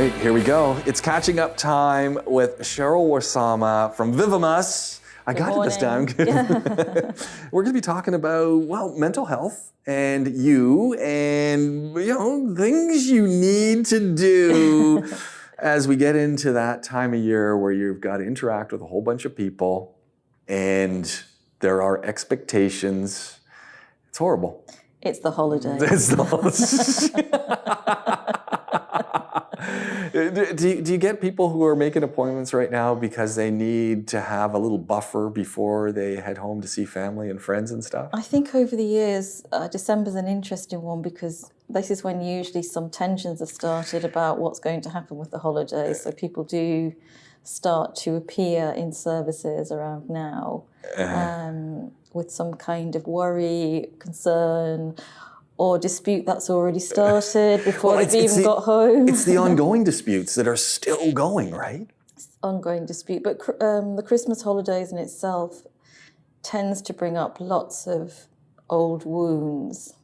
right, here we go. It's catching up time with Cheryl Warsama from Vivamus. I got it this time. We're going to be talking about, well, mental health and you and, things you need to do as we get into that time of year where you've got to interact with a whole bunch of people and there are expectations. It's horrible. It's the holidays. It's the holidays. Do you get people who are making appointments right now because they need to have a little buffer before they head home to see family and friends and stuff? I think over the years, December's an interesting one because this is when usually some tensions have started about what's going to happen with the holidays. So people do start to appear in services around now with some kind of worry, concern, or dispute that's already started before they've even got home. It's the ongoing disputes that are still going, right? It's ongoing dispute. But the Christmas holidays in itself tends to bring up lots of old wounds.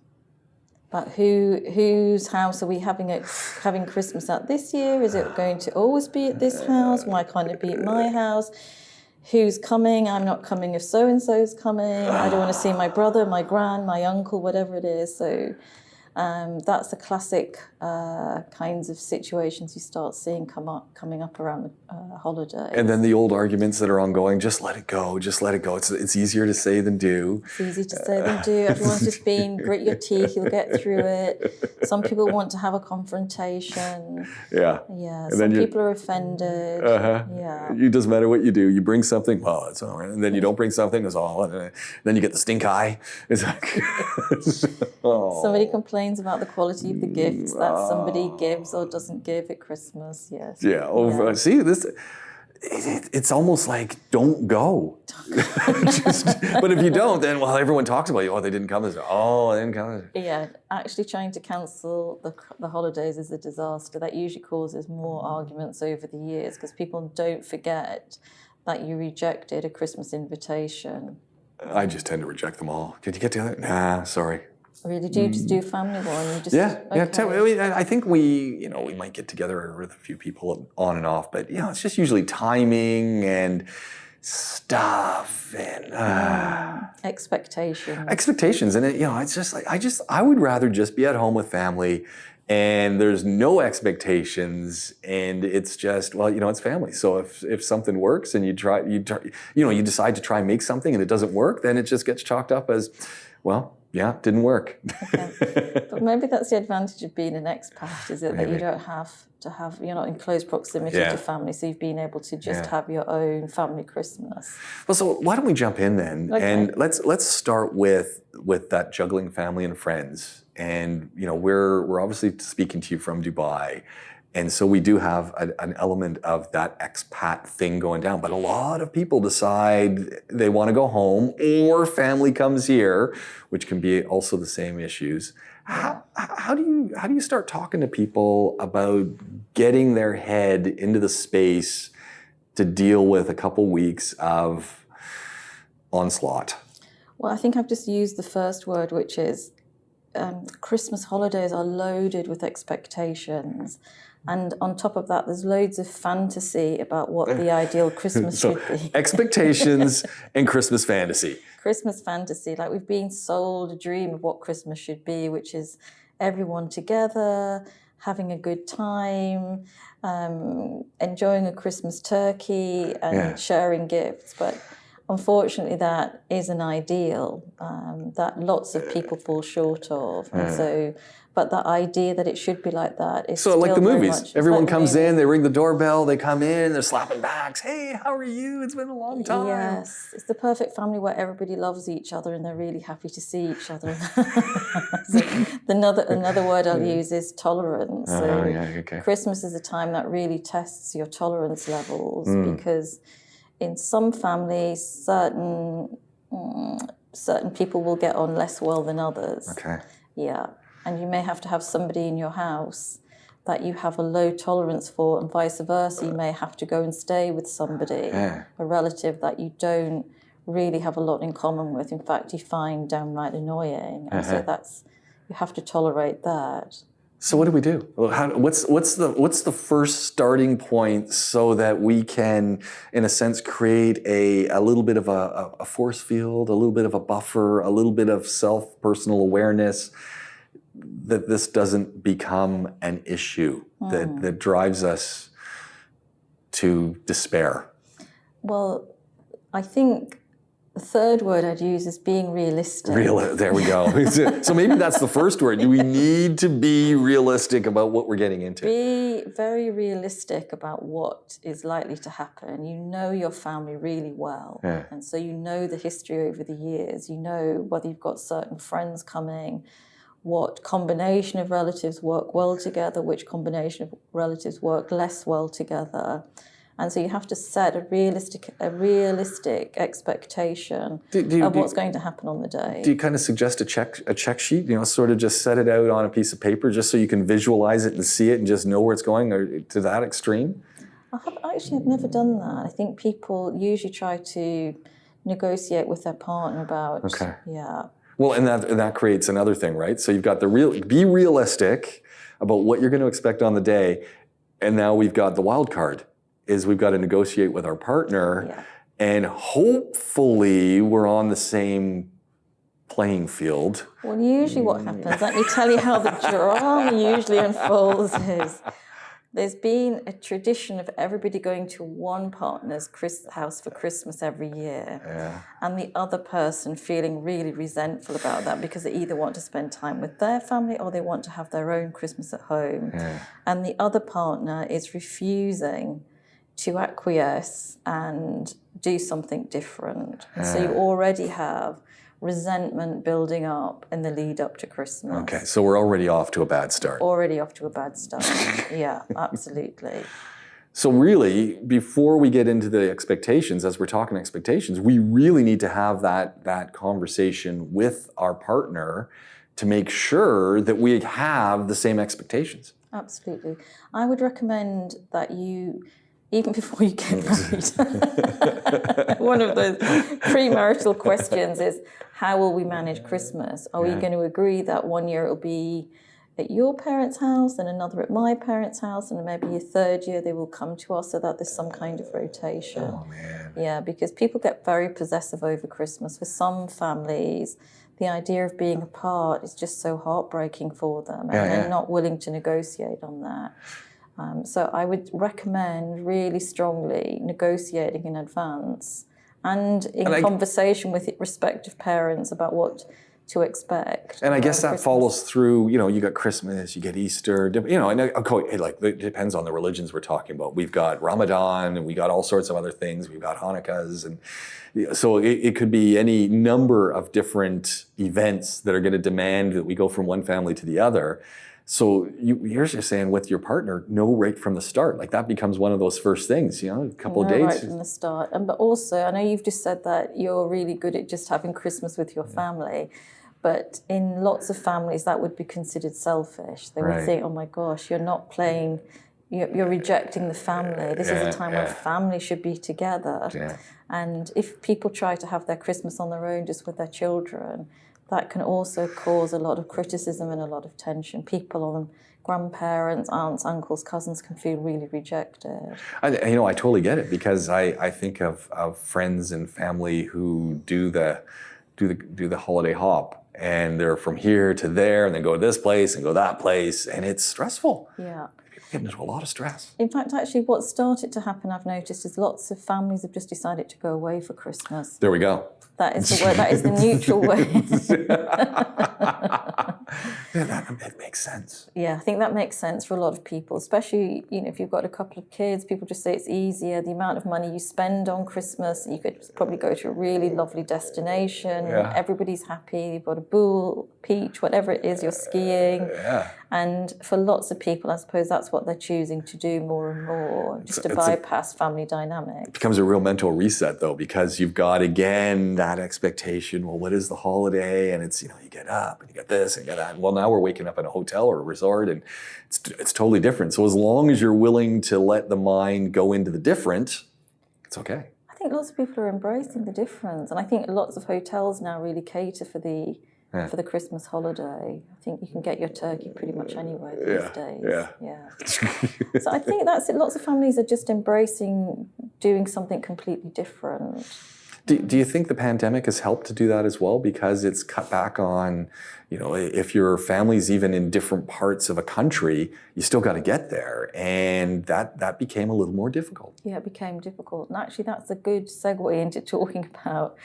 But whose house are we having Christmas at this year? Is it going to always be at this house? Why can't it be at my house? Who's coming? I'm not coming if so-and-so's coming. I don't want to see my brother, my gran, my uncle, whatever it is. So that's the classic kinds of situations you start seeing coming up around the holidays. And then the old arguments that are ongoing, just let it go, just let it go. It's easier to say than do. It's easy to say than do. Everyone's just being, grit your teeth, you'll get through it. Some people want to have a confrontation. Yeah. Yeah, and some people are offended. Yeah. It doesn't matter what you do. You bring something, well, it's all right. And then you don't bring something, it's all. And then you get the stink eye. It's like, oh. Somebody complains about the quality of the gifts that somebody gives or doesn't give at Christmas. Yes. Yeah. See, this. It's almost like don't go. But if you don't, then everyone talks about you. Oh, they didn't come. They didn't come. Yeah, actually trying to cancel the holidays is a disaster. That usually causes more arguments over the years because people don't forget that you rejected a Christmas invitation. I just tend to reject them all. Did you get together? Nah, sorry. Really? Do you just do a family one? You just, yeah. okay. I think we might get together with a few people on and off, but it's just usually timing and stuff and expectations. And it's just like I would rather just be at home with family, and there's no expectations, and it's just it's family. So if something works and you decide to try and make something and it doesn't work, then it just gets chalked up as yeah, didn't work. Okay. But maybe that's the advantage of being an expat, is it? That you don't have to you're not in close proximity to family, so you've been able to just have your own family Christmas. Well, so why don't we jump in then? Okay. And let's start with that juggling family and friends. And we're obviously speaking to you from Dubai. And so we do have an element of that expat thing going down. But a lot of people decide they want to go home or family comes here, which can be also the same issues. How do you start talking to people about getting their head into the space to deal with a couple weeks of onslaught? Well, I think I've just used the first word, which is Christmas holidays are loaded with expectations. And on top of that, there's loads of fantasy about what the ideal Christmas should be. Expectations and Christmas fantasy. Christmas fantasy, like we've been sold a dream of what Christmas should be, which is everyone together, having a good time, enjoying a Christmas turkey and sharing gifts. But unfortunately, that is an ideal that lots of people fall short of. And but that idea that it should be like that is so still like the very movies. much, everyone comes in, they ring the doorbell, they come in, they're slapping backs. Hey, how are you? It's been a long time. Yes, it's the perfect family where everybody loves each other and they're really happy to see each other. So another word I'll use is tolerance. Christmas is a time that really tests your tolerance levels because in some families, certain people will get on less well than others. Okay. Yeah. And you may have to have somebody in your house that you have a low tolerance for, and vice versa. You may have to go and stay with somebody, a relative that you don't really have a lot in common with. In fact, you find downright annoying. And so you have to tolerate that. So what do we do? What's the first starting point so that we can, in a sense, create a little bit of a force field, a little bit of a buffer, a little bit of personal awareness, that this doesn't become an issue that drives us to despair? Well, I think the third word I'd use is being realistic. There we go. So maybe that's the first word. We need to be realistic about what we're getting into. Be very realistic about what is likely to happen. You know your family really well. Yeah. And so you know the history over the years. You know whether you've got certain friends coming, what combination of relatives work well together, which combination of relatives work less well together. And so you have to set a realistic expectation of what's going to happen on the day. Do you kind of suggest a check sheet? Sort of just set it out on a piece of paper just so you can visualize it and see it and just know where it's going, or to that extreme? I've never done that. I think people usually try to negotiate with their partner about, yeah. Well, and that creates another thing, right? So you've got be realistic about what you're going to expect on the day, and now we've got the wild card, is we've got to negotiate with our partner, and hopefully we're on the same playing field. Well, usually what happens, let me tell you how the drama usually unfolds is, there's been a tradition of everybody going to one partner's house for Christmas every year, and the other person feeling really resentful about that because they either want to spend time with their family or they want to have their own Christmas at home. And the other partner is refusing to acquiesce and do something different. And so you already have resentment building up in the lead up to Christmas. Okay, so we're already off to a bad start. Yeah, absolutely. So really, before we get into the expectations, as we're talking expectations, we really need to have that conversation with our partner to make sure that we have the same expectations. Absolutely. I would recommend that you, even before you get married, one of those premarital questions is, how will we manage Christmas? Are we going to agree that one year it'll be at your parents' house and another at my parents' house, and maybe a third year they will come to us, so that there's some kind of rotation? Oh, man. Yeah, because people get very possessive over Christmas. For some families, the idea of being apart is just so heartbreaking for them, and they're not willing to negotiate on that. So I would recommend really strongly negotiating in advance and in conversation with respective parents about what to expect. And I guess that follows through, you got Christmas, you get Easter, and it depends on the religions we're talking about. We've got Ramadan, and we got all sorts of other things. We've got Hanukkahs, and so it could be any number of different events that are going to demand that we go from one family to the other. So you're just saying with your partner, know right from the start. Like that becomes one of those first things, a couple of dates. Right from the start. But also, I know you've just said that you're really good at just having Christmas with your family. But in lots of families, that would be considered selfish. They would think, oh my gosh, you're not playing, you're rejecting the family. This is a time when family should be together. Yeah. And if people try to have their Christmas on their own just with their children, that can also cause a lot of criticism and a lot of tension. People, grandparents, aunts, uncles, cousins can feel really rejected. I totally get it, because I think of friends and family who do the holiday hop, and they're from here to there, and then go to this place and go that place, and it's stressful. Yeah. People get into a lot of stress. In fact, actually, what started to happen, I've noticed, is lots of families have just decided to go away for Christmas. There we go. That is the word. That is the neutral way. That makes sense. Yeah, I think that makes sense for a lot of people, especially if you've got a couple of kids. People just say it's easier. The amount of money you spend on Christmas, you could probably go to a really lovely destination. Yeah. Everybody's happy. You've got a pool, beach, whatever it is. You're skiing. Yeah. And for lots of people, I suppose that's what they're choosing to do more and more, just to bypass family dynamics. It becomes a real mental reset, though, because you've got, again, that expectation. Well, what is the holiday? And it's, you get up and you get this and you get that. Well, now we're waking up in a hotel or a resort, and it's totally different. So as long as you're willing to let the mind go into the different, it's okay. I think lots of people are embracing the difference. And I think lots of hotels now really cater for the for the Christmas holiday. I think you can get your turkey pretty much anywhere these days. So I think that's it. Lots of families are just embracing doing something completely different. Do you think the pandemic has helped to do that as well? Because it's cut back on, if your family's even in different parts of a country, you still got to get there. And that became a little more difficult. Yeah, it became difficult. And actually, that's a good segue into talking about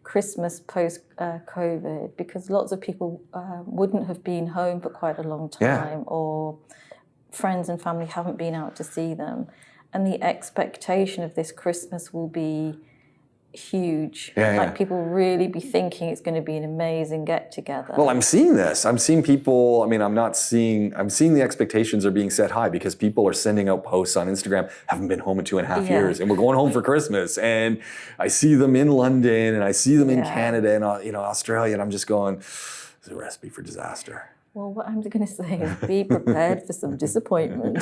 Christmas post-COVID, because lots of people wouldn't have been home for quite a long time, or friends and family haven't been out to see them. And the expectation of this Christmas will be huge. People really be thinking it's going to be an amazing get-together. Well, I'm seeing this. I'm seeing people, I'm seeing the expectations are being set high because people are sending out posts on Instagram, haven't been home in 2.5 years, and we're going home for Christmas. And I see them in London, and I see them in Canada and Australia, and I'm just going, it's a recipe for disaster. Well, what I'm going to say is be prepared for some disappointment.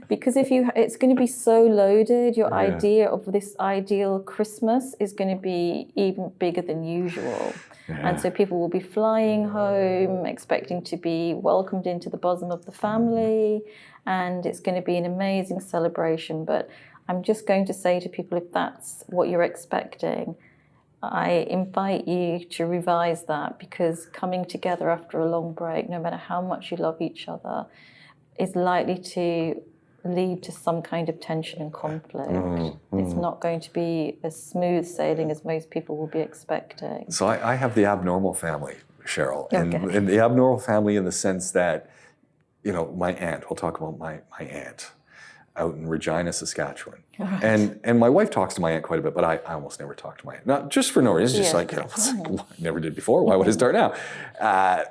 Because it's going to be so loaded, your idea of this ideal Christmas is going to be even bigger than usual. And so people will be flying home, expecting to be welcomed into the bosom of the family, and it's going to be an amazing celebration. But I'm just going to say to people, if that's what you're expecting, I invite you to revise that, because coming together after a long break, no matter how much you love each other, is likely to lead to some kind of tension and conflict. It's not going to be as smooth sailing as most people will be expecting. So I have the abnormal family, Cheryl, and the abnormal family in the sense that, my aunt, we'll talk about my aunt out in Regina, Saskatchewan. Right. And my wife talks to my aunt quite a bit, but I almost never talk to my aunt. Not just for no reason, it's just I never did before, why would I start now?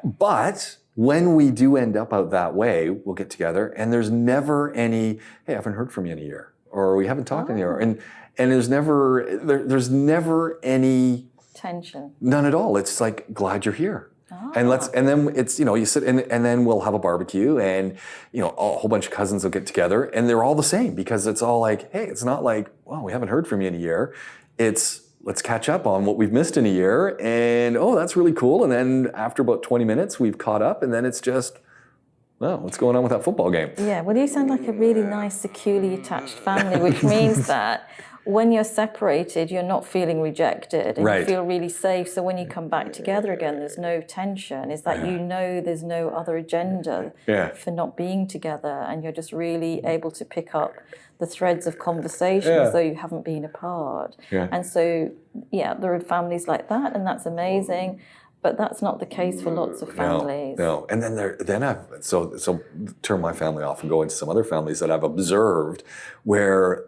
But when we do end up out that way, we'll get together, and there's never any, hey, I haven't heard from you in a year, or we haven't talked in a year, and there's never any tension. None at all. It's like, glad you're here. And then it's, you sit and then we'll have a barbecue, and, a whole bunch of cousins will get together, and they're all the same, because it's all like, hey, it's not like, well, we haven't heard from you in a year. It's, let's catch up on what we've missed in a year, and that's really cool. And then after about 20 minutes, we've caught up, and then it's just, well, what's going on with that football game? Yeah, well, you sound like a really nice, securely attached family, which means that when you're separated, you're not feeling rejected, and you feel really safe. So when you come back together again, there's no tension. Is that there's no other agenda for not being together, and you're just really able to pick up the threads of conversation as though you haven't been apart. And so, there are families like that, and that's amazing. But that's not the case for lots of families. No. And then I've turn my family off and go into some other families that I've observed where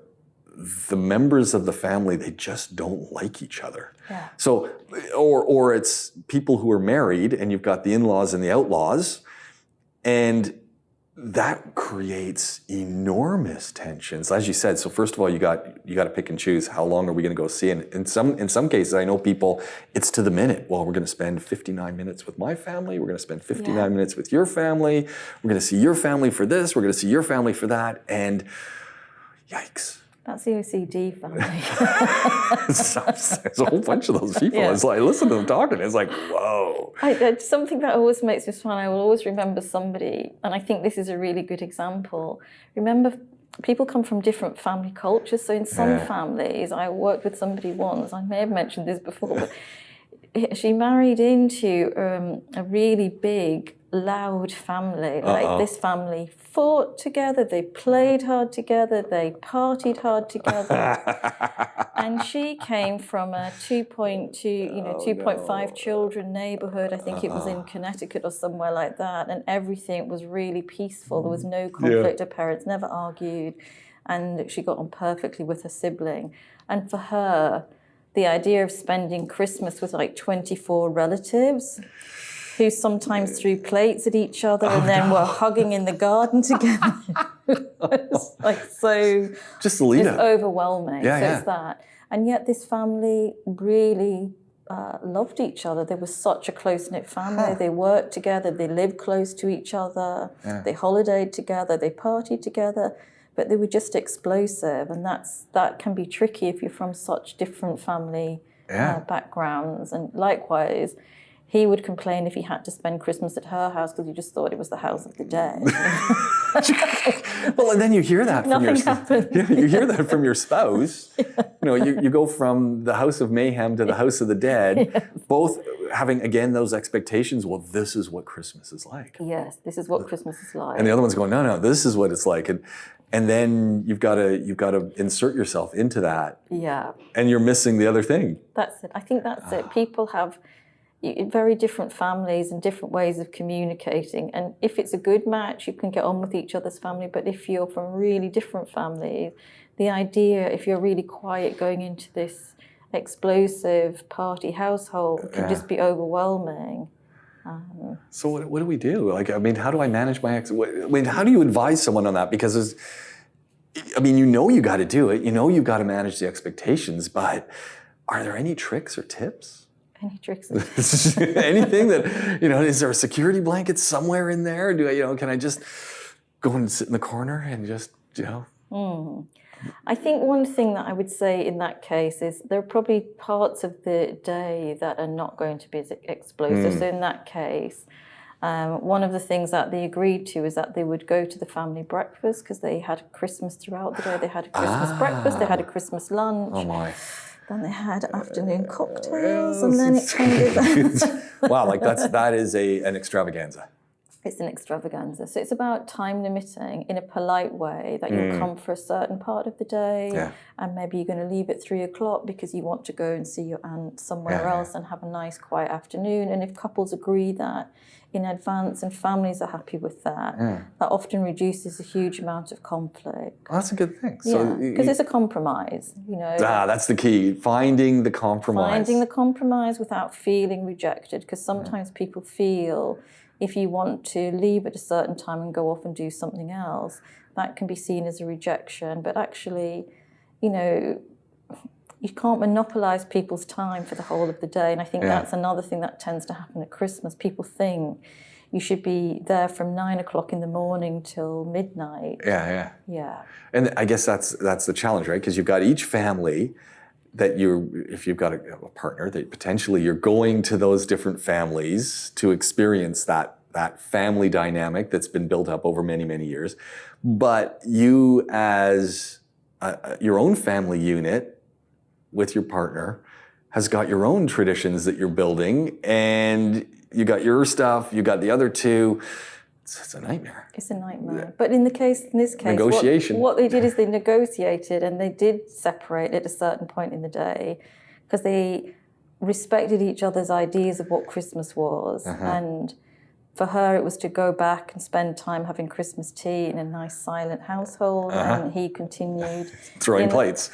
the members of the family, they just don't like each other. So, or it's people who are married, and you've got the in-laws and the outlaws, and that creates enormous tensions, as you said. So first of all, you got to pick and choose, how long are we going to go see? And in some cases, I know people, it's to the minute. Well, we're going to spend 59 minutes with my family. We're going to spend 59 minutes with your family. We're going to see your family for this. We're going to see your family for that. And yikes. That's the OCD family. There's a whole bunch of those people. It's like, listen to them talking. It's like, whoa. Something that always makes me smile, I will always remember somebody, and I think this is a really good example. Remember, people come from different family cultures. So in some families, I worked with somebody once, I may have mentioned this before, but she married into a really big, loud family. Like this family fought together, they played hard together, they partied hard together. And she came from a 2.5 children neighborhood. I think it was in Connecticut or somewhere like that. And everything was really peaceful. There was no conflict. Her parents never argued. And she got on perfectly with her sibling. And for her, the idea of spending Christmas with like 24 relatives who sometimes threw plates at each other and then were hugging in the garden together. It's like just overwhelming. It's that. And yet this family really loved each other. They were such a close-knit family. They worked together, they lived close to each other, they holidayed together, they partied together, but they were just explosive. And that can be tricky if you're from such different family backgrounds. And likewise, he would complain if he had to spend Christmas at her house because he just thought it was the house of the dead. Well, and then you hear that from Nothing happened. You hear that from your spouse. You know, you go from the house of mayhem to the house of the dead, Yes. both having, again, those expectations. Well, this is what Christmas is like. Yes, this is what Christmas is like. And the other one's going, no, this is what it's like. And then you've got to insert yourself into that. Yeah. And you're missing the other thing. That's it. I think that's it. People have very different families and different ways of communicating. And if it's a good match, you can get on with each other's family. But if you're from really different families, the idea, if you're really quiet going into this explosive party household, can just be overwhelming. So what do we do? Like, I mean, how do I manage my ex? I mean, how do you advise someone on that? Because you got to do it. You've got to manage the expectations. But are there any tricks or tips? Any tricks? Anything that, is there a security blanket somewhere in there? Can I just go and sit in the corner and just, I think one thing that I would say in that case is there are probably parts of the day that are not going to be as explosive. So in that case, one of the things that they agreed to is that they would go to the family breakfast because they had Christmas throughout the day. They had a Christmas breakfast, they had a Christmas lunch. Oh my. Then they had afternoon cocktails, and then it kind of... Wow, like that is an extravaganza. It's an extravaganza. So it's about time limiting in a polite way, that you'll come for a certain part of the day, and maybe you're going to leave at 3 o'clock because you want to go and see your aunt somewhere else and have a nice quiet afternoon. And if couples agree that in advance and families are happy with that, that often reduces a huge amount of conflict. Well, that's a good thing. Because it's a compromise, that's the key, finding the compromise. Finding the compromise without feeling rejected, because sometimes people feel if you want to leave at a certain time and go off and do something else, that can be seen as a rejection. But actually, you can't monopolize people's time for the whole of the day. And I think that's another thing that tends to happen at Christmas. People think you should be there from 9 o'clock in the morning till midnight. Yeah. And I guess that's the challenge, right? Because you've got each family that if you've got a partner, that potentially you're going to those different families to experience that family dynamic that's been built up over many, many years. But you as your own family unit with your partner has got your own traditions that you're building, and you got your stuff, you got the other two. It's a nightmare. It's a nightmare. But in this case, negotiation. What they did is they negotiated, and they did separate at a certain point in the day because they respected each other's ideas of what Christmas was. And for her, it was to go back and spend time having Christmas tea in a nice silent household. And he continued throwing plates,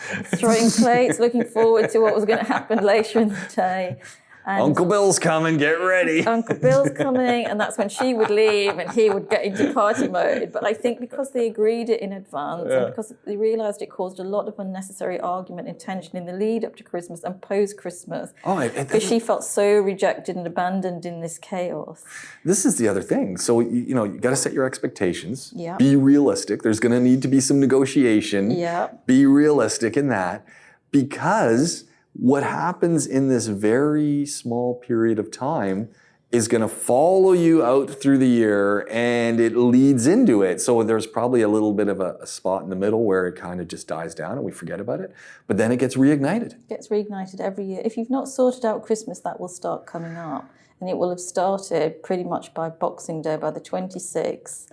looking forward to what was going to happen later in the day. And Uncle Bill's coming, get ready. Uncle Bill's coming, and that's when she would leave and he would get into party mode. But I think because they agreed it in advance and because they realised it caused a lot of unnecessary argument and tension in the lead up to Christmas and post-Christmas, because she felt so rejected and abandoned in this chaos. This is the other thing. So, you got to set your expectations. Yeah. Be realistic. There's going to need to be some negotiation. Yeah. Be realistic in that, because what happens in this very small period of time is going to follow you out through the year, and it leads into it. So there's probably a little bit of a spot in the middle where it kind of just dies down and we forget about it. But then it gets reignited. It gets reignited every year. If you've not sorted out Christmas, that will start coming up. And it will have started pretty much by Boxing Day, by the 26th.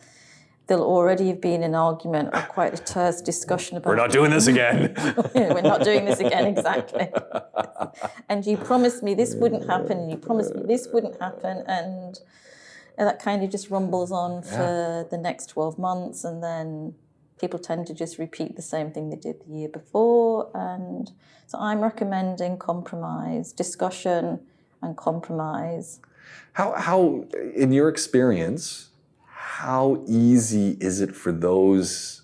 There'll already have been an argument or quite a terse discussion about... We're not doing this again. We're not doing this again, exactly. And you promised me this wouldn't happen, and you promised me this wouldn't happen, and that kind of just rumbles on for the next 12 months, and then people tend to just repeat the same thing they did the year before. And so I'm recommending compromise, discussion and compromise. How in your experience, how easy is it for those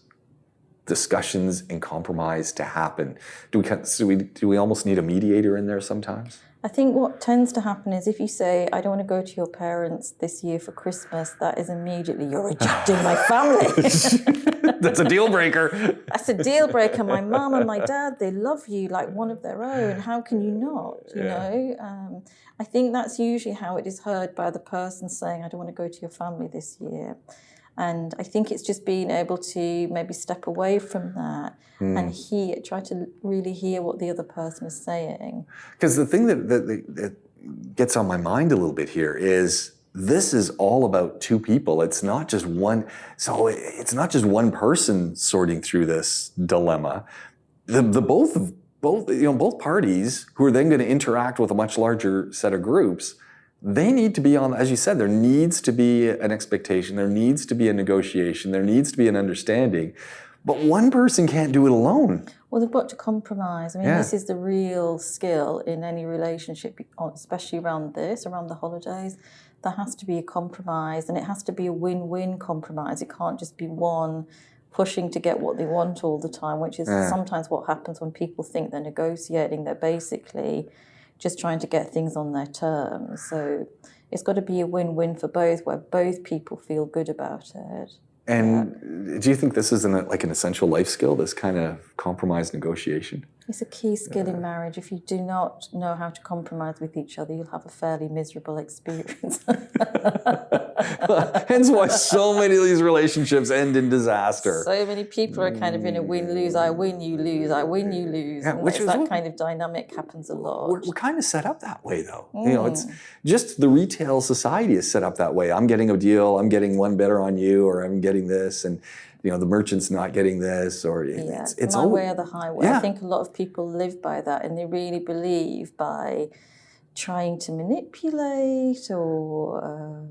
discussions and compromise to happen? Do we almost need a mediator in there sometimes? I think what tends to happen is if you say, I don't want to go to your parents this year for Christmas, that is immediately, you're rejecting my family. That's a deal breaker. That's a deal breaker. My mum and my dad, they love you like one of their own. How can you not, you know? I think that's usually how it is heard by the person saying, I don't want to go to your family this year. And I think it's just being able to maybe step away from that and try to really hear what the other person is saying. Because the thing that gets on my mind a little bit here is this is all about two people. It's not just one. So it's not just one person sorting through this dilemma. Both parties who are then going to interact with a much larger set of groups, they need to be on, as you said, there needs to be an expectation, there needs to be a negotiation, there needs to be an understanding. But one person can't do it alone. Well, they've got to compromise. I mean, this is the real skill in any relationship, especially around the holidays. There has to be a compromise, and it has to be a win-win compromise. It can't just be one pushing to get what they want all the time, which is sometimes what happens when people think they're negotiating. They're basically just trying to get things on their terms. So it's got to be a win-win for both, where both people feel good about it. And do you think this is an essential life skill, this kind of compromise negotiation? It's a key skill in marriage. If you do not know how to compromise with each other, you'll have a fairly miserable experience. Hence why so many of these relationships end in disaster. So many people are kind of in a win-lose, I win, you lose, I win, you lose. Yeah, and that kind of dynamic happens a lot. We're kind of set up that way, though. You know, it's just the retail society is set up that way. I'm getting a deal, I'm getting one better on you, or I'm getting this, and the merchant's not getting this, or it's my way or the highway. I think a lot of people live by that, and they really believe by trying to manipulate or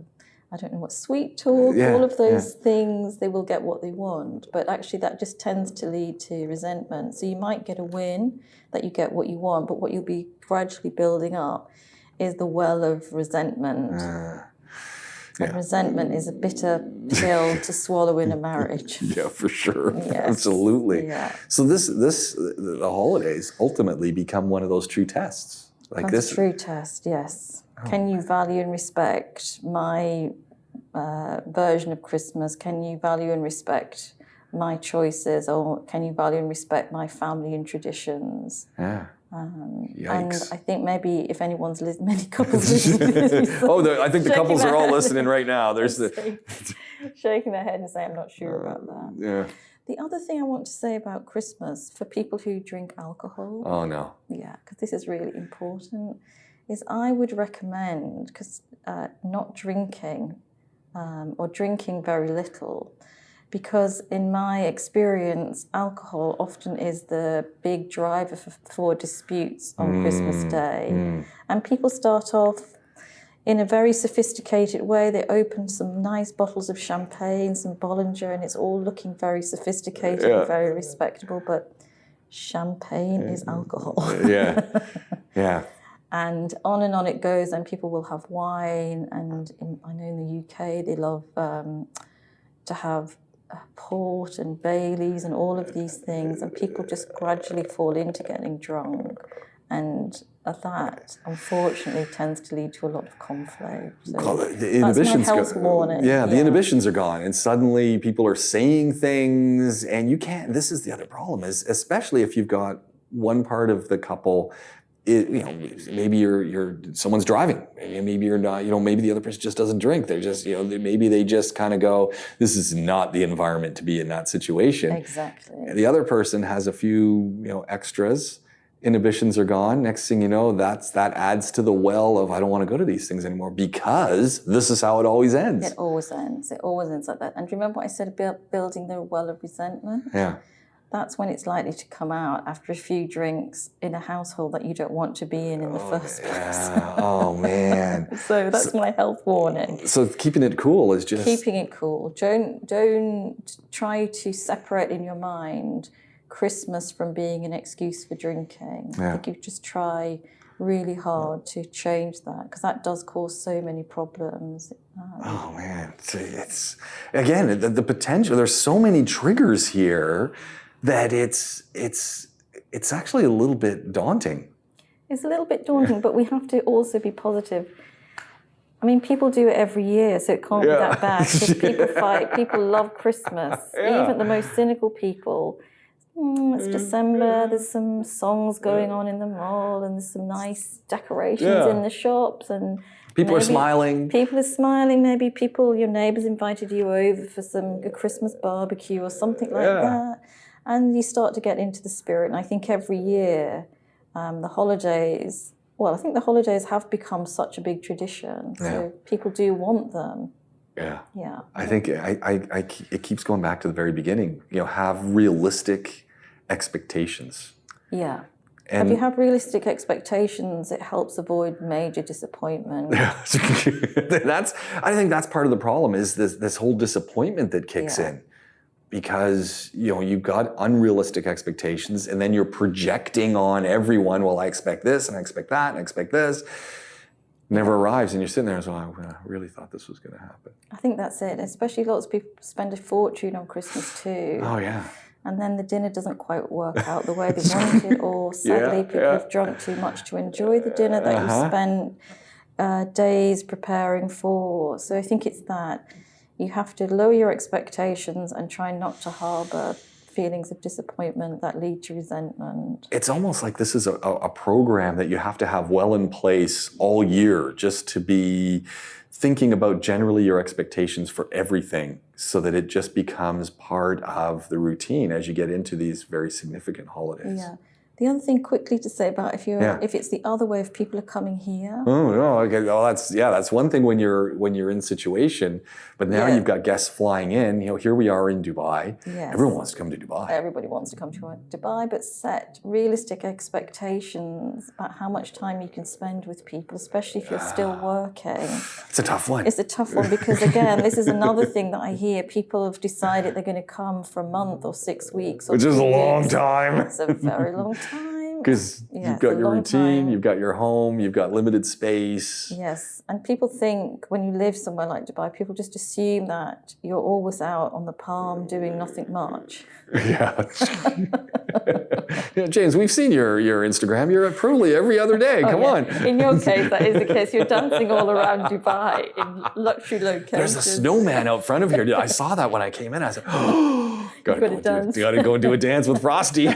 I don't know what, sweet talk, all of those things, they will get what they want. But actually that just tends to lead to resentment. So you might get a win that you get what you want, but what you'll be gradually building up is the well of resentment. And resentment is a bitter pill to swallow in a marriage. Yeah, for sure. Yes. Absolutely. Yeah. So the holidays ultimately become one of those true tests. That's a true test, yes. Oh. Can you value and respect my version of Christmas? Can you value and respect my choices? Or can you value and respect my family and traditions? Yeah. And I think maybe if anyone's many couples listening to this, I think the couples are all listening right now. There's shaking their head and saying, I'm not sure about that. Yeah. The other thing I want to say about Christmas, for people who drink alcohol. Oh, no. Yeah, because this is really important, is I would recommend, because not drinking or drinking very little, because in my experience, alcohol often is the big driver for disputes on Christmas Day. And people start off in a very sophisticated way. They open some nice bottles of champagne, some Bollinger, and it's all looking very sophisticated and very respectable, but champagne is alcohol. Yeah. And on it goes, and people will have wine, and I know in the UK they love to have port and Baileys and all of these things, and people just gradually fall into getting drunk, and that unfortunately tends to lead to a lot of conflict. So the inhibitions that's my health warning. The inhibitions are gone, and suddenly people are saying things, and you can't. This is the other problem, is especially if you've got one part of the couple. Maybe you're someone's driving. Maybe you're not. Maybe the other person just doesn't drink. They're just, maybe they just kind of go, this is not the environment to be in that situation. Exactly. The other person has a few, extras. Inhibitions are gone. Next thing you know, that adds to the well of, I don't want to go to these things anymore, because this is how it always ends. It always ends. It always ends like that. And do you remember what I said about building the well of resentment? Yeah. That's when it's likely to come out after a few drinks in a household that you don't want to be in the first place. Oh, man. So that's my health warning. So keeping it cool is just... Keeping it cool. Don't try to separate in your mind Christmas from being an excuse for drinking. I think you just try really hard to change that, because that does cause so many problems. Oh, man. It's again, the potential. There's so many triggers here that it's actually a little bit daunting. It's a little bit daunting, but we have to also be positive. I mean, people do it every year, so it can't be that bad. Because people fight, people love Christmas. Even the most cynical people. It's December, there's some songs going on in the mall, and there's some nice decorations in the shops, and people are smiling. People are smiling. Maybe your neighbours invited you over for a Christmas barbecue or something like that. And you start to get into the spirit. And I think every year, the holidays, I think the holidays have become such a big tradition. So people do want them. Yeah. I think it keeps going back to the very beginning. Have realistic expectations. Yeah. And if you have realistic expectations, it helps avoid major disappointment. I think that's part of the problem is this whole disappointment that kicks in. Because you've got unrealistic expectations, and then you're projecting on everyone. Well, I expect this, and I expect that, and I expect this. Never arrives, and you're sitting there and saying, I really thought this was going to happen. I think that's it. Especially lots of people spend a fortune on Christmas too. Oh yeah. And then the dinner doesn't quite work out the way they wanted, or sadly people have drunk too much to enjoy the dinner that you spent days preparing for. So I think it's that. You have to lower your expectations and try not to harbour feelings of disappointment that lead to resentment. It's almost like this is a program that you have to have well in place all year, just to be thinking about generally your expectations for everything, so that it just becomes part of the routine as you get into these very significant holidays. Yeah. The other thing quickly to say about if it's the other way, if people are coming here. Oh no, okay. Well, that's one thing when you're in situation, but now you've got guests flying in. Here we are in Dubai. Yes. Everyone wants to come to Dubai. Everybody wants to come to Dubai, but set realistic expectations about how much time you can spend with people, especially if you're still working. It's a tough one. It's a tough one because again, this is another thing that I hear. People have decided they're going to come for a month or 6 weeks, which is a long time. It's a very long time. Because you've got your routine, you've got your home, you've got limited space. Yes, and people think when you live somewhere like Dubai, people just assume that you're always out on the palm doing nothing much. Yeah. James, we've seen your Instagram. You're at Pruvly every other day. Come on. In your case, that is the case. You're dancing all around Dubai in luxury locations. There's a snowman out front of here. I saw that when I came in. I said, oh, you gotta go and do a dance with Frosty.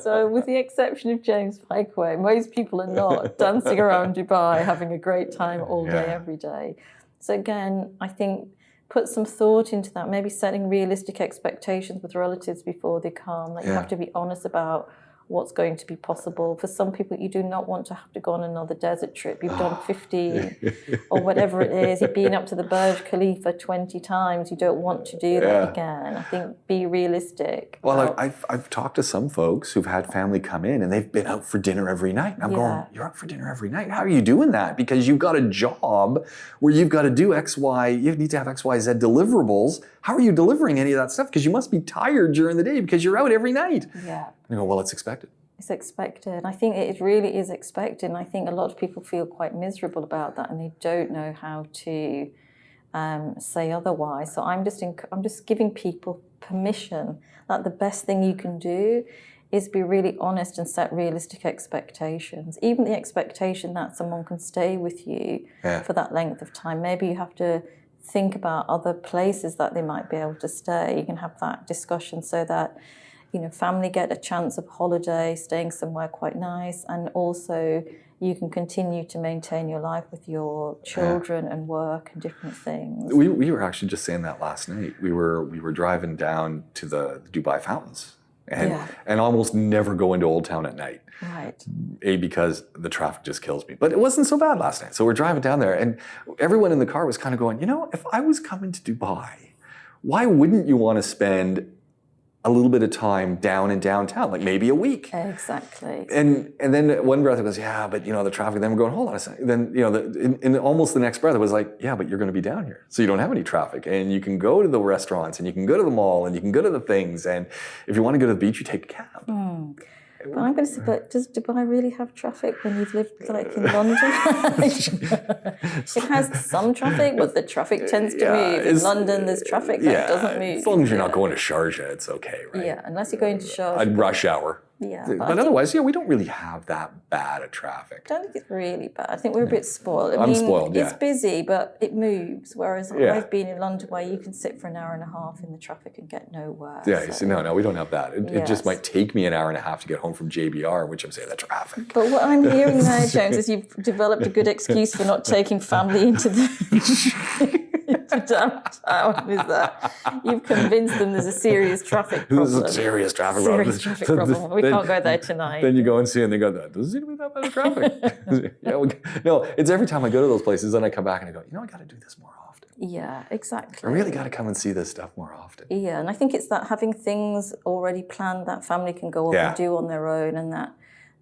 So with the exception of James Pikeway, most people are not dancing around Dubai, having a great time all day, every day. So again, I think put some thought into that, maybe setting realistic expectations with relatives before they come. Like you have to be honest about what's going to be possible. For some people, you do not want to have to go on another desert trip. You've done 15 or whatever it is. You've been up to the Burj Khalifa 20 times. You don't want to do that again. I think be realistic. Well, I've talked to some folks who've had family come in and they've been out for dinner every night. And I'm going, you're out for dinner every night? How are you doing that? Because you've got a job where you've got to do X, Y, you need to have X, Y, Z deliverables. How are you delivering any of that stuff? Because you must be tired during the day because you're out every night. Yeah. And I go, well, it's expected. It's expected. I think it really is expected. And I think a lot of people feel quite miserable about that and they don't know how to say otherwise. So I'm just giving people permission that the best thing you can do is be really honest and set realistic expectations. Even the expectation that someone can stay with you for that length of time. Maybe you have to think about other places that they might be able to stay. You can have that discussion so that family get a chance of holiday, staying somewhere quite nice, and also you can continue to maintain your life with your children and work and different things. We were actually just saying that last night. We were driving down to the Dubai fountains and almost never go into Old Town at night. Right. Because the traffic just kills me. But it wasn't so bad last night. So we're driving down there and everyone in the car was kind of going, if I was coming to Dubai, why wouldn't you want to spend a little bit of time down in downtown, like maybe a week? Exactly. And then one breath it goes, but the traffic. Then we're going, hold on a second. Then in almost the next breath it was like, but you're going to be down here, so you don't have any traffic, and you can go to the restaurants, and you can go to the mall, and you can go to the things, and if you want to go to the beach, you take a cab. But I'm going to say, but does Dubai really have traffic when you've lived like in London? It has some traffic, but the traffic tends to move. In London, there's traffic that doesn't move. As long as you're not going to Sharjah, it's okay, right? Yeah, unless you're going to Sharjah. At rush hour. Yeah. But otherwise, we don't really have that bad of traffic. I don't think it's really bad. I think we're a bit spoiled. I'm spoiled, It's busy, but it moves. Whereas I've been in London where you can sit for an hour and a half in the traffic and get nowhere. Yeah, so. No, we don't have that. It just might take me an hour and a half to get home from JBR, which I'm saying the traffic. But what I'm hearing now, James, is you've developed a good excuse for not taking family into the... downtown, is that you've convinced them there's a serious traffic problem. There's a serious traffic problem. We can't go there tonight. Then you go and see and they go, that doesn't seem to be that bad of traffic. No, it's every time I go to those places, then I come back and I go, I got to do this more often. Yeah, exactly. I really got to come and see this stuff more often. Yeah, and I think it's that having things already planned that family can go off and do on their own, and that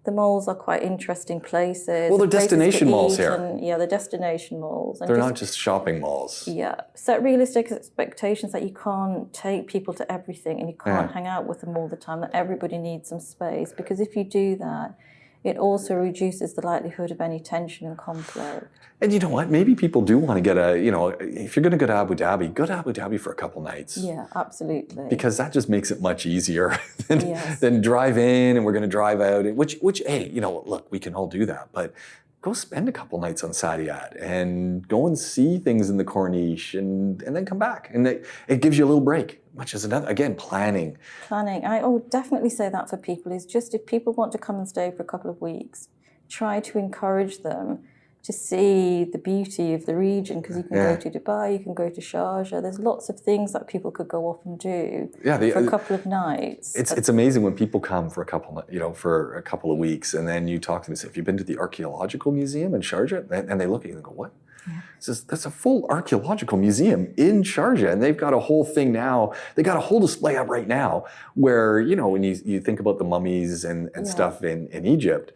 the malls are quite interesting places. Well, they're destination malls here. They're destination malls. And they're not just shopping malls. Yeah. Set realistic expectations that you can't take people to everything and you can't hang out with them all the time, that everybody needs some space. Because if you do that, it also reduces the likelihood of any tension and conflict. And you know what? Maybe people do want to get if you're going to go to Abu Dhabi for a couple nights. Yeah, absolutely. Because that just makes it much easier than drive in and we're going to drive out. Which, hey, look, we can all do that. But go spend a couple nights on Saadiyat and go and see things in the Corniche and then come back. And it gives you a little break, which is another, again, planning. I would definitely say that for people is just if people want to come and stay for a couple of weeks, try to encourage them to see the beauty of the region, because you can go to Dubai, you can go to Sharjah. There's lots of things that people could go off and do for a couple of nights. It's amazing when people come for a couple of weeks, and then you talk to them and say, "Have you been to the archaeological museum in Sharjah?" And they look at you and go, "What?" Yeah. Says that's a full archaeological museum in Sharjah, and they've got a whole thing now. They got a whole display up right now where when you think about the mummies and stuff in Egypt.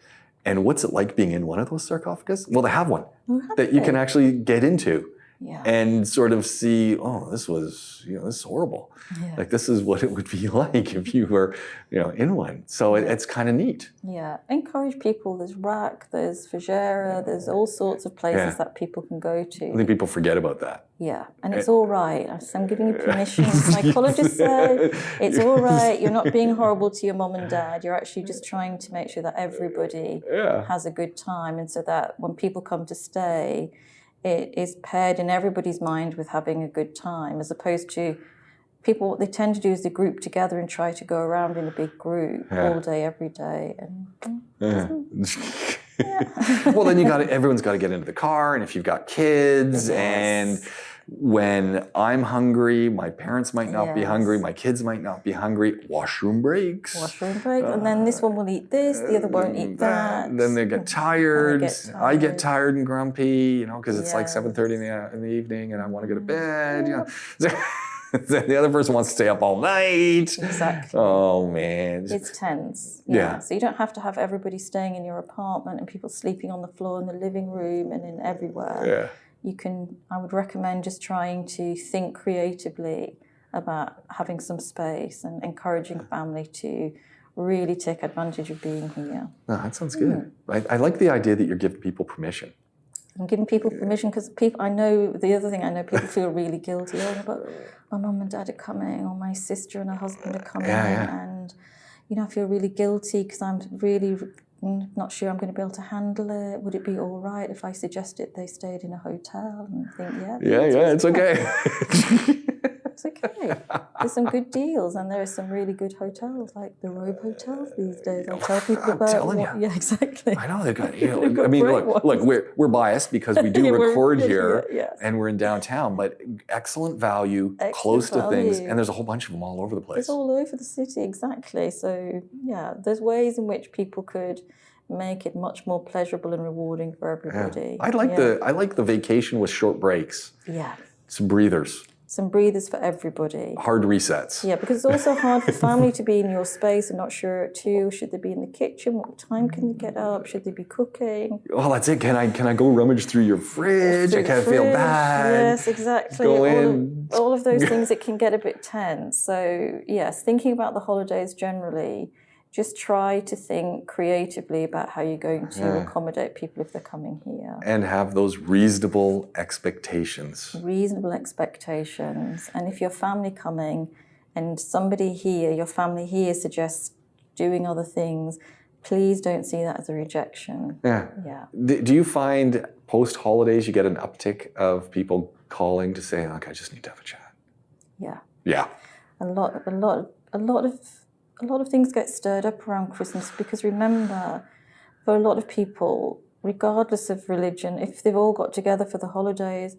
And what's it like being in one of those sarcophagus? Well, they have one that you can actually get into and sort of see, this is horrible. Yeah. Like, this is what it would be like if you were, in one. So it's kind of neat. Yeah. Encourage people. There's RAK, there's Fujairah, there's all sorts of places that people can go to. I think people forget about that. Yeah. And it's all right. I'm giving you permission. Psychologists say it's all right. You're not being horrible to your mom and dad. You're actually just trying to make sure that everybody has a good time. And so that when people come to stay, it is paired in everybody's mind with having a good time, as opposed to people, what they tend to do is they group together and try to go around in a big group all day, every day. Well, then everyone's got to get into the car, and if you've got kids, and when I'm hungry, my parents might not be hungry, my kids might not be hungry. Washroom breaks. And then this one will eat this, the other won't eat that. Then they get tired. I get tired and grumpy, because it's like 7:30 in the evening, and I want to go to bed. The other person wants to stay up all night. Exactly. Oh, man. It's tense. Yeah. So you don't have to have everybody staying in your apartment and people sleeping on the floor in the living room and in everywhere. Yeah. I would recommend just trying to think creatively about having some space and encouraging family to really take advantage of being here. No, that sounds good. I like the idea that you're giving people permission. I'm giving people permission because the other thing I know, people feel really guilty. But my mum and dad are coming, or my sister and her husband are coming, and I feel really guilty because I'm really not sure I'm going to be able to handle it. Would it be all right if I suggested they stayed in a hotel? And I think, it's okay. It's okay. There's some good deals, and there are some really good hotels, like the Robe hotels these days. I'll tell people about. I'm telling you. Yeah, exactly. I know they've got. Look, we're biased because we do record here, and we're in downtown, but excellent value, close to things, and there's a whole bunch of them all over the place. It's all over the city, exactly. So there's ways in which people could make it much more pleasurable and rewarding for everybody. I like the vacation with short breaks. Yeah. Some breathers. Some breathers for everybody. Hard resets. Yeah, because it's also hard for family to be in your space and not sure too. Should they be in the kitchen? What time can they get up? Should they be cooking? Oh, that's it. Can I go rummage through your fridge? I can't feel bad. Yes, exactly. Go in. All of those things, it can get a bit tense. So yes, thinking about the holidays generally, just try to think creatively about how you're going to accommodate people if they're coming here. And have those reasonable expectations. Reasonable expectations. And if your family coming and somebody here, your family here suggests doing other things, please don't see that as a rejection. Yeah. Yeah. Do you find post-holidays you get an uptick of people calling to say, okay, I just need to have a chat? Yeah. Yeah. A lot of things get stirred up around Christmas because remember, for a lot of people, regardless of religion, if they've all got together for the holidays,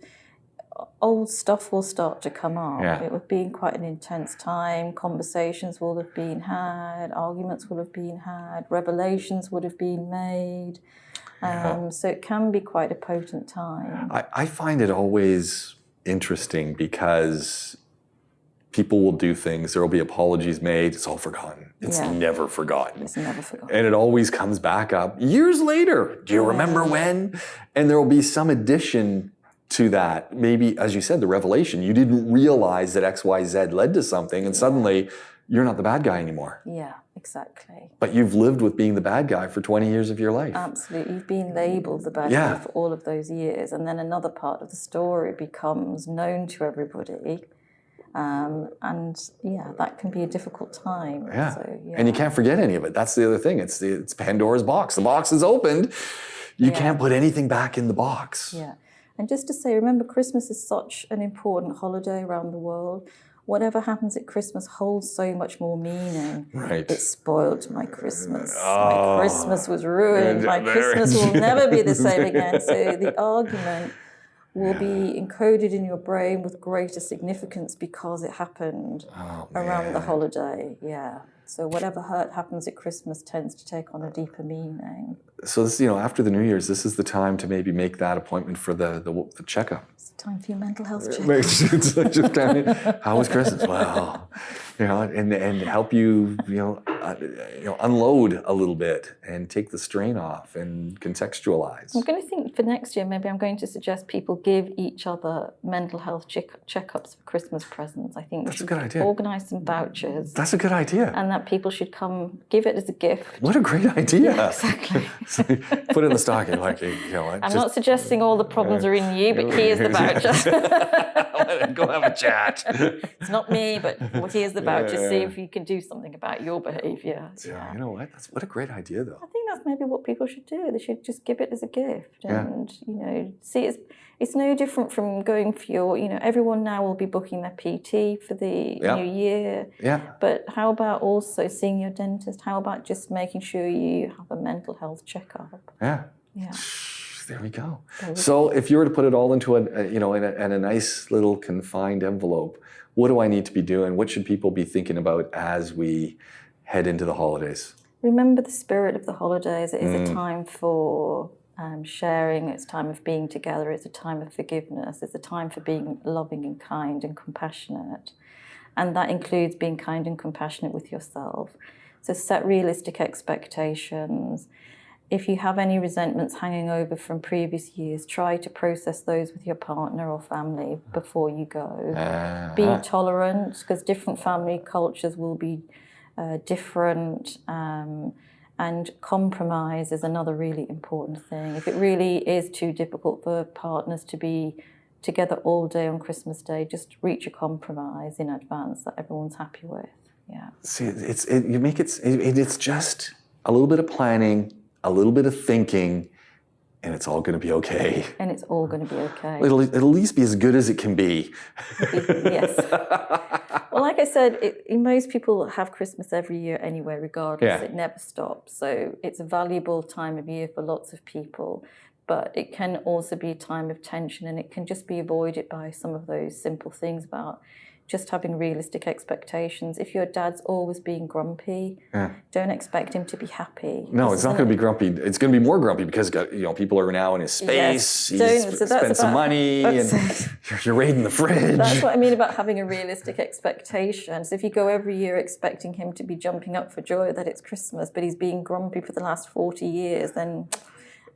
old stuff will start to come up. Yeah. It would have been quite an intense time. Conversations will have been had, arguments will have been had, revelations would have been made. So it can be quite a potent time. I find it always interesting because people will do things, there will be apologies made, it's all forgotten. It's never forgotten. It's never forgotten. And it always comes back up years later. Do you remember when? And there will be some addition to that. Maybe, as you said, the revelation. You didn't realize that XYZ led to something, and suddenly you're not the bad guy anymore. Yeah, exactly. But you've lived with being the bad guy for 20 years of your life. Absolutely. You've been labelled the bad guy for all of those years. And then another part of the story becomes known to everybody. That can be a difficult time. Yeah. So, And you can't forget any of it. That's the other thing. It's Pandora's box. The box is opened. You can't put anything back in the box. Yeah. And just to say, remember, Christmas is such an important holiday around the world. Whatever happens at Christmas holds so much more meaning. Right. It spoiled my Christmas. My Christmas was ruined. My Christmas will never be the same again. So the argument will be encoded in your brain with greater significance because it happened around the holiday. Yeah. So whatever hurt happens at Christmas tends to take on a deeper meaning. So this, after the New Year's, this is the time to maybe make that appointment for the checkup. It's time for your mental health check. It's like just kind of, how was Christmas? Well, and help you, unload a little bit and take the strain off and contextualize. I'm going to think for next year, maybe I'm going to suggest people give each other mental health checkups for Christmas presents. I think we should organise some vouchers. That's a good idea. And that people should come give it as a gift. What a great idea. Yeah, exactly. Put it in the stocking, like, I'm not suggesting all the problems are in you, but here's the voucher. Go have a chat. It's not me, but here's the voucher. See if you can do something about your behaviour. Yeah, you know what? What a great idea, though. I think that's maybe what people should do. They should just give it as a gift, and see it's no different from going for your. Everyone now will be booking their PT for the new year. Yeah. But how about also seeing your dentist? How about just making sure you have a mental health checkup? Yeah. Yeah. There we go. So if you were to put it all into in a nice little confined envelope, what do I need to be doing? What should people be thinking about as we head into the holidays? Remember the spirit of the holidays. It is a time for sharing. It's a time of being together. It's a time of forgiveness. It's a time for being loving and kind and compassionate. And that includes being kind and compassionate with yourself. So set realistic expectations. If you have any resentments hanging over from previous years, try to process those with your partner or family before you go. Be tolerant, because different family cultures will be different. And compromise is another really important thing. If it really is too difficult for partners to be together all day on Christmas Day, just reach a compromise in advance that everyone's happy with. Yeah. See, it's just a little bit of planning, a little bit of thinking, and it's all going to be okay. And it's all going to be okay. It'll at least be as good as it can be. Yes. Well, like I said, most people have Christmas every year anyway, regardless. It never stops. So it's a valuable time of year for lots of people. But it can also be a time of tension, and it can just be avoided by some of those simple things about just having realistic expectations. If your dad's always being grumpy, don't expect him to be happy. No, it's not going to be grumpy. It's going to be more grumpy because people are now in his space. Yes, he's spent some money, and you're raiding the fridge. That's what I mean about having a realistic expectation. So if you go every year expecting him to be jumping up for joy that it's Christmas, but he's being grumpy for the last 40 years, then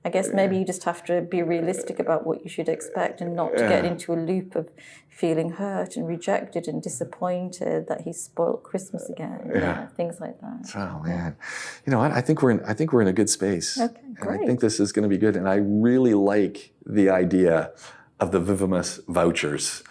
I guess maybe you just have to be realistic about what you should expect and not to get into a loop of feeling hurt and rejected and disappointed that he's spoiled Christmas again. Things like that. Oh man, you know what? I think we're in a good space. Okay, great. And I think this is going to be good. And I really like the idea of the Vivimus vouchers,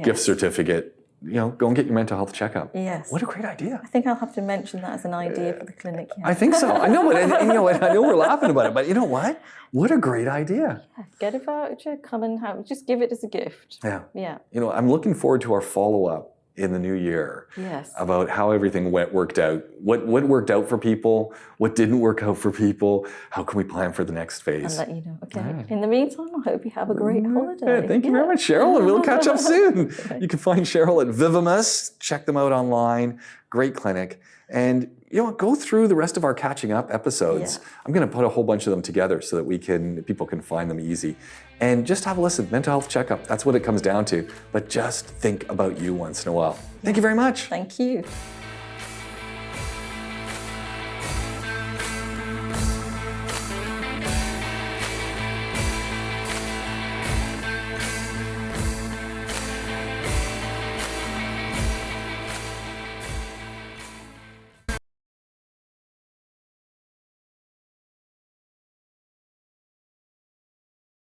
gift certificate. You know, go and get your mental health checkup. Yes. What a great idea. I think I'll have to mention that as an idea for the clinic. Yeah. I think so. I know, but you know what? I know we're laughing about it, but you know what? What a great idea. Yeah. Get a voucher, come and just give it as a gift. Yeah. Yeah. You know, I'm looking forward to our follow-up in the new year. Yes. About how everything worked out. What worked out for people, what didn't work out for people, how can we plan for the next phase? I'll let you know. Okay. Right. In the meantime, I hope you have a great holiday. Thank you very much, Cheryl, and we'll catch up soon. You can find Cheryl at Vivimus. Check them out online. Great clinic. And you know what? Go through the rest of our catching up episodes. Yeah. I'm going to put a whole bunch of them together so that people can find them easy. And just have a listen. Mental health checkup. That's what it comes down to. But just think about you once in a while. Thank you very much. Thank you.